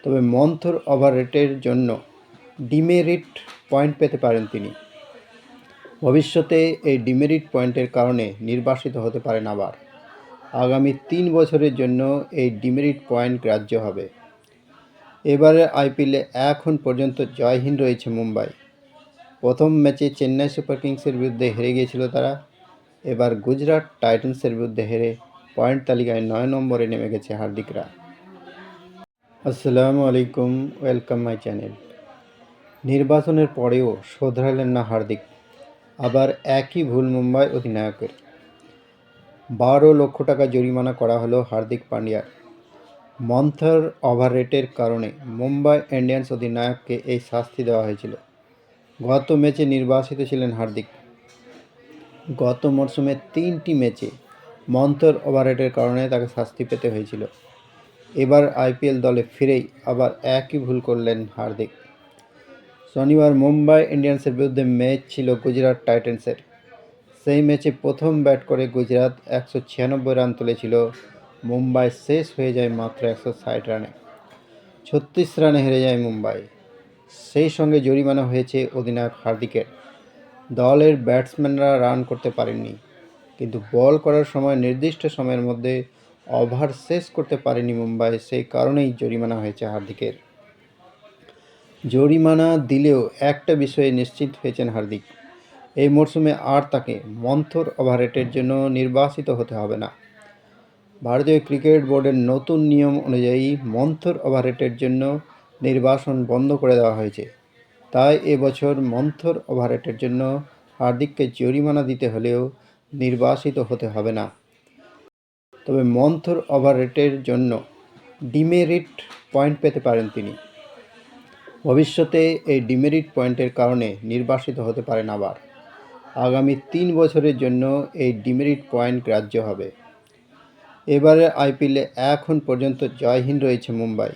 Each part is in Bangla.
তবে মন্থর ওভাররেটের জন্য ডিমেরিট পয়েন্ট পেতে পারেন তিনি। ভবিষ্যতে এই ডিমেরিট পয়েন্টের কারণে নির্বাসিত হতে পারেন আবার। আগামী 3 বছরের জন্য এই ডিমেরিট পয়েন্ট গ্রাহ্য হবে। এবারে আইপিএলে এখন পর্যন্ত জয়হীন রয়েছে মুম্বাই। প্রথম ম্যাচে চেন্নাই সুপার কিংসের বিরুদ্ধে হেরে গিয়েছিল তারা। এবার গুজরাট টাইটান্সের বিরুদ্ধে হেরে পয়েন্ট তালিকায় 9 নম্বরে নেমে গেছে হার্দিকরা। আসসালামু আলাইকুম, ওয়েলকাম মাই চ্যানেল। নির্বাচনের পরেও শোধরালেন না হার্দিক। আবার একই ভুল মুম্বাই অধিনায়কের। 12 লক্ষ টাকা জরিমানা করা হলো হার্দিক পান্ডিয়ার। মন্থর ওভাররেটের কারণে মুম্বাই ইন্ডিয়ান্স অধিনায়ককে এই শাস্তি দেওয়া হয়েছিল। গত ম্যাচে নির্বাসিত ছিলেন হার্দিক। গত মরশুমে 3টি ম্যাচে মন্থর ওভাররেটের কারণে তাকে শাস্তি পেতে হয়েছিল। এবার আইপিএল দলে ফিরেই আবার একই ভুল করলেন হার্দিক। শনিবার মুম্বাই ইন্ডিয়ান্সের বিরুদ্ধে ম্যাচ ছিল গুজরাট টাইটান্সের। সেই ম্যাচে প্রথম ব্যাট করে গুজরাট 196 রান তুলেছিল। মুম্বাই শেষ হয়ে যায় মাত্র 160 রানে। 36 রানে হেরে যায় মুম্বাই। সেই সঙ্গে জরিমানা হয়েছে অধিনায়ক হার্দিকের। দলের ব্যাটসম্যানরা রান করতে পারেননি, কিন্তু বল করার সময় নির্দিষ্ট সময়ের মধ্যে ওভার শেষ করতে পারেনি মুম্বাই। সেই কারণেই জরিমানা হয়েছে হার্দিকের। জরিমানা দিলেও একটা বিষয়ে নিশ্চিত হয়েছেন হার্দিক, এই মরশুমে আর তাকে মন্থর ওভাররেটের জন্য নির্বাসিত হতে হবে না। ভারতীয় ক্রিকেট বোর্ডের নতুন নিয়ম অনুযায়ী মন্থর ওভাররেটের জন্য নির্বাসন বন্ধ করে দেওয়া হয়েছে। তাই এবছর মন্থর ওভাররেটের জন্য হার্দিককে জরিমানা দিতে হলেও নির্বাসিত হতে হবে না। তবে মন্থর ওভাররেটের জন্য ডিমেরিট পয়েন্ট পেতে পারেন তিনি। ভবিষ্যতে এই ডিমেরিট পয়েন্টের কারণে নির্বাসিত হতে পারেন আবার। আগামী 3 বছরের জন্য এই ডিমেরিট পয়েন্ট গ্রাহ্য হবে। এবারে আইপিএলে এখন পর্যন্ত জয়হীন রয়েছে মুম্বাই।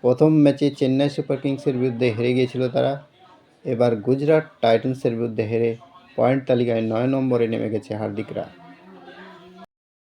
প্রথম ম্যাচে চেন্নাই সুপার কিংসের বিরুদ্ধে হেরে গিয়েছিল তারা। এবার গুজরাট টাইটান্সের বিরুদ্ধে হেরে পয়েন্ট তালিকায় 9 নম্বরে নেমে গেছে হার্দিকরা।